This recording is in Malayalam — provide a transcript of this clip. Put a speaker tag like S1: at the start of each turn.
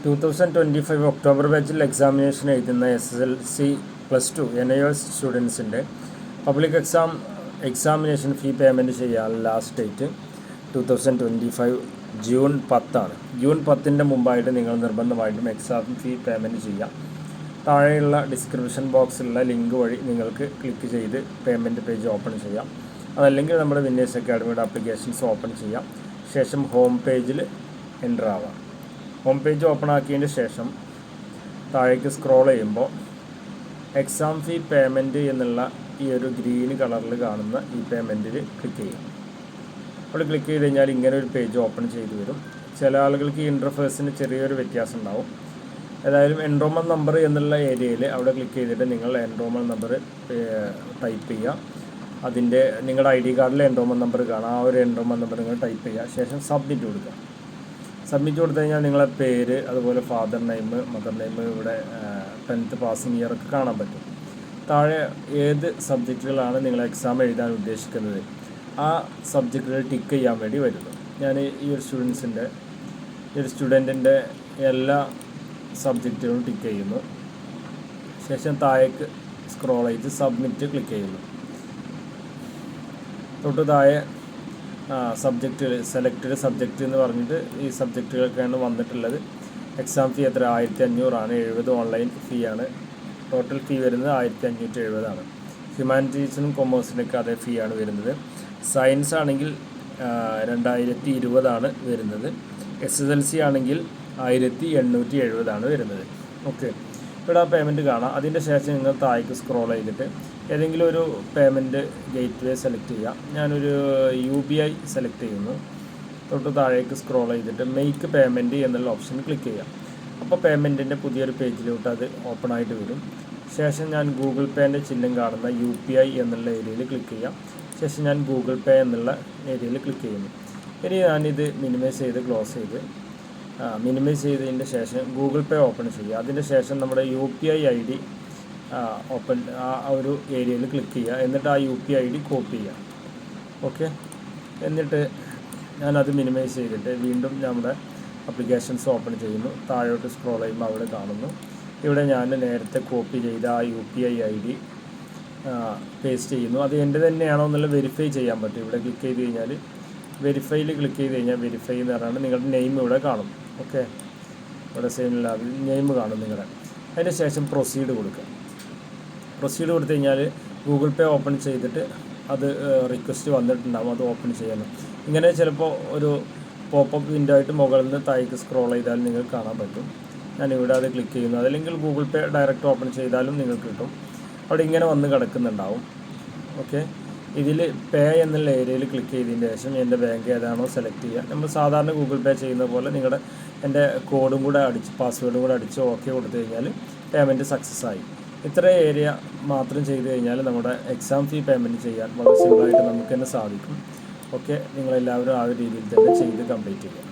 S1: 2025 ഒക്ടോബർ ബാച്ചിൽ എക്സാമിനേഷൻ എഴുതുന്ന SSLC +2 NIOS സ്റ്റുഡൻസിൻ്റെ പബ്ലിക് എക്സാമിനേഷൻ ഫീ പേയ്മെൻറ്റ് ചെയ്യാനുള്ള ലാസ്റ്റ് ഡേറ്റ് 2025 ജൂൺ 10 ജൂൺ 10 മുമ്പായിട്ട് നിങ്ങൾ നിർബന്ധമായിട്ടും എക്സാം ഫീ പേയ്മെൻറ്റ് ചെയ്യാം. താഴെയുള്ള ഡിസ്ക്രിപ്ഷൻ ബോക്സിലുള്ള ലിങ്ക് വഴി നിങ്ങൾക്ക് ക്ലിക്ക് ചെയ്ത് പേയ്മെൻറ്റ് പേജ് ഓപ്പൺ ചെയ്യാം. അതല്ലെങ്കിൽ നമ്മുടെ വിന്നേഴ്സ് അക്കാഡമിയുടെ ആപ്ലിക്കേഷൻസ് ഓപ്പൺ ചെയ്യാം. ശേഷം ഹോം പേജിൽ എൻ്റർ ആവാം. ഹോം പേജ് ഓപ്പൺ ആക്കിയതിന് ശേഷം താഴേക്ക് സ്ക്രോൾ ചെയ്യുമ്പോൾ എക്സാം ഫീ പേയ്മെൻറ്റ് എന്നുള്ള ഈ ഒരു ഗ്രീൻ കളറിൽ കാണുന്ന ഈ പേയ്മെൻറ്റിൽ ക്ലിക്ക് ചെയ്യും. അവിടെ ക്ലിക്ക് ചെയ്ത് കഴിഞ്ഞാൽ ഇങ്ങനെ ഒരു പേജ് ഓപ്പൺ ചെയ്ത് വരും. ചില ആളുകൾക്ക് ഈ ഇൻ്റർഫേസിന് ചെറിയൊരു വ്യത്യാസം ഉണ്ടാവും. ഏതായാലും എൻറോൾമെൻറ്റ് നമ്പർ എന്നുള്ള ഏരിയയിൽ അവിടെ ക്ലിക്ക് ചെയ്തിട്ട് നിങ്ങൾ എൻറോൾമെൻറ്റ് നമ്പർ ടൈപ്പ് ചെയ്യുക. അതിൻ്റെ നിങ്ങളുടെ ID കാർഡിൽ എൻറോൾമെൻറ്റ് നമ്പർ കാണാം. ആ ഒരു എൻറോൾമെൻറ്റ് നമ്പർ നിങ്ങൾ ടൈപ്പ് ചെയ്യുക. ശേഷം സബ്മിറ്റ് കൊടുക്കുക. സബ്മിറ്റ് കൊടുത്തു കഴിഞ്ഞാൽ നിങ്ങളെ പേര്, അതുപോലെ ഫാദർ നെയിം, മദർ നെയിം, ഇവിടെ 10th പാസിംഗ് ഇയർ ഒക്കെ കാണാൻ പറ്റും. താഴെ ഏത് സബ്ജക്റ്റുകളാണ് നിങ്ങൾ എക്സാം എഴുതാൻ ഉദ്ദേശിക്കുന്നത് ആ സബ്ജക്റ്റുകൾ ടിക്ക് ചെയ്യാൻ വേണ്ടി വരുന്നു. ഞാൻ ഈ ഒരു സ്റ്റുഡൻറ്റിൻ്റെ എല്ലാ സബ്ജക്റ്റുകളും ടിക്ക് ചെയ്യുന്നു. ശേഷം താഴേക്ക് സ്ക്രോൾ ചെയ്ത് സബ്മിറ്റ് ക്ലിക്ക് ചെയ്യുന്നു. തൊട്ട് താഴെ സബ്ജക്റ്റുകൾ സെലക്റ്റഡ് സബ്ജക്റ്റ് എന്ന് പറഞ്ഞിട്ട് ഈ സബ്ജക്റ്റുകൾക്കാണ് വന്നിട്ടുള്ളത്. എക്സാം ഫീ എത്ര? 1500 70 ഓൺലൈൻ ഫീ ആണ്. ടോട്ടൽ ഫീ വരുന്നത് 1570 ഹ്യൂമാനിറ്റീസിനും കൊമേഴ്സിനൊക്കെ അതേ ഫീ ആണ് വരുന്നത്. സയൻസ് ആണെങ്കിൽ 2020 വരുന്നത്. SSLC ആണെങ്കിൽ 1870 വരുന്നത്. ഓക്കെ, ഇവിടെ ആ പേയ്മെൻറ്റ് കാണാം. അതിൻ്റെ ശേഷം നിങ്ങൾ താഴേക്ക് സ്ക്രോൾ ചെയ്തിട്ട് ഏതെങ്കിലും ഒരു പേയ്മെൻറ്റ് ഗേറ്റ് വേ സെലക്ട് ചെയ്യാം. ഞാനൊരു UPI സെലക്ട് ചെയ്യുന്നു. തൊട്ട് താഴേക്ക് സ്ക്രോൾ ചെയ്തിട്ട് മെയ്ക്ക് പേയ്മെൻറ്റ് എന്നുള്ള ഓപ്ഷൻ ക്ലിക്ക് ചെയ്യാം. അപ്പോൾ പേയ്മെൻറ്റിൻ്റെ പുതിയൊരു പേജിലോട്ട് അത് ഓപ്പൺ ആയിട്ട് വരും. ശേഷം ഞാൻ ഗൂഗിൾ പേൻ്റെ ചിഹ്നം കാണുന്ന UPI എന്നുള്ള ഏരിയയിൽ ക്ലിക്ക് ചെയ്യാം. ശേഷം ഞാൻ ഗൂഗിൾ പേ എന്നുള്ള ഏരിയയിൽ ക്ലിക്ക് ചെയ്യുന്നു. ഇനി ഞാനിത് മിനിമൈസ് ചെയ്ത് ക്ലോസ് ചെയ്ത് മിനിമൈസ് ചെയ്തതിൻ്റെ ശേഷം ഗൂഗിൾ പേ ഓപ്പൺ ചെയ്യുക. അതിൻ്റെ ശേഷം നമ്മുടെ UPI ID ഓപ്പൺ ആ ഒരു ഏരിയയിൽ ക്ലിക്ക് ചെയ്യുക. എന്നിട്ട് ആ UPI ID കോപ്പി ചെയ്യുക. ഓക്കെ, എന്നിട്ട് ഞാനത് മിനിമൈസ് ചെയ്തിട്ട് വീണ്ടും നമ്മുടെ ആപ്ലിക്കേഷൻസ് ഓപ്പൺ ചെയ്യുന്നു. താഴോട്ട് സ്ക്രോൾ ചെയ്യുമ്പോൾ അവിടെ കാണുന്നു. ഇവിടെ ഞാൻ നേരത്തെ കോപ്പി ചെയ്ത ആ UPI ID പേസ്റ്റ് ചെയ്യുന്നു. അത് എൻ്റെ തന്നെയാണോ എന്നുള്ള വെരിഫൈ ചെയ്യാൻ പറ്റും. ഇവിടെ ക്ലിക്ക് ചെയ്ത് കഴിഞ്ഞാൽ വെരിഫൈയിൽ ക്ലിക്ക് ചെയ്ത് കഴിഞ്ഞാൽ വെരിഫൈ എന്ന് പറഞ്ഞാൽ നിങ്ങളുടെ നെയിം ഇവിടെ കാണും. ഓക്കെ, ഇവിടെ സെയിം ലാബിൽ നെയിം കാണും നിങ്ങളുടെ. അതിന് ശേഷം പ്രൊസീഡ് കൊടുക്കുക. പ്രൊസീഡ് കൊടുത്തു കഴിഞ്ഞാൽ ഗൂഗിൾ പേ ഓപ്പൺ ചെയ്തിട്ട് അത് റിക്വസ്റ്റ് വന്നിട്ടുണ്ടാകും. അത് ഓപ്പൺ ചെയ്യണം. ഇങ്ങനെ ചിലപ്പോൾ ഒരു പോപ്പപ്പ് വിൻഡോ ആയിട്ട് മുകളിൽ നിന്ന് താഴേക്ക് സ്ക്രോൾ ചെയ്താൽ നിങ്ങൾക്ക് കാണാൻ പറ്റും. ഞാനിവിടെ അത് ക്ലിക്ക് ചെയ്യുന്നു. അതല്ലെങ്കിൽ ഗൂഗിൾ പേ ഡയറക്റ്റ് ഓപ്പൺ ചെയ്താലും നിങ്ങൾക്ക് കിട്ടും. അവിടെ ഇങ്ങനെ വന്ന് കിടക്കുന്നുണ്ടാവും. ഓക്കെ, ഇതിൽ പേ എന്നുള്ള ഏരിയയിൽ ക്ലിക്ക് ചെയ്തതിന് ശേഷം എൻ്റെ ബാങ്ക് ഏതാണോ സെലക്ട് ചെയ്യുക. നമ്മൾ സാധാരണ ഗൂഗിൾ പേ ചെയ്യുന്ന പോലെ എൻ്റെ കോഡും കൂടെ അടിച്ച് പാസ്വേഡും കൂടെ അടിച്ച് ഓക്കെ കൊടുത്തു കഴിഞ്ഞാൽ പേയ്മെൻറ്റ് സക്സസ് ആയി. ഇത്ര ഏരിയ മാത്രം ചെയ്ത് കഴിഞ്ഞാൽ നമ്മുടെ എക്സാം ഫീ പേയ്മെൻറ്റ് ചെയ്യാൻ വളരെ സിമ്പിളായിട്ട് നമുക്ക് തന്നെ സാധിക്കും. ഓക്കെ, നിങ്ങളെല്ലാവരും ആ ഒരു രീതിയിൽ തന്നെ ചെയ്ത് കംപ്ലീറ്റ് ചെയ്യുക.